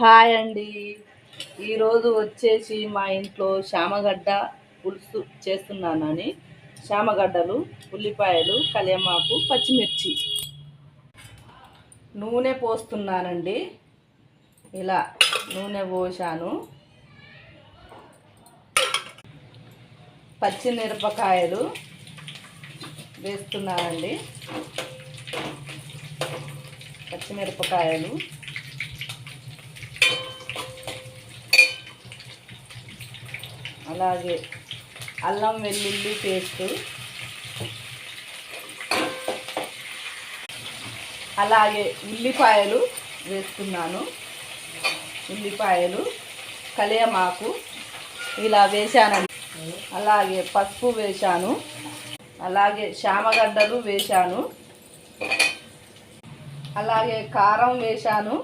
Hi అండి. ఈరోజు వచ్చేసి మా ఇంట్లో శామగడ్డ పులుసు చేస్తున్నానని శామగడ్డలు, ఉల్లిపాయలు, కళ్యామాకు, పచ్చిమిర్చి నూనె పోస్తున్నానండి. ఇలా నూనె పోసాను. పచ్చిమిరపకాయలు వేస్తున్నానండి. పచ్చిమిరపకాయలు అలాగే అల్లం వెల్లుల్లి పేస్ట్, అలాగే ఉల్లిపాయలు వేస్తున్నాను. ఉల్లిపాయలు, కళ్యామాకు ఇలా వేసానండి. అలాగే పసుపు వేశాను. అలాగే శామగడ్డలు వేశాను. అలాగే కారం వేశాను.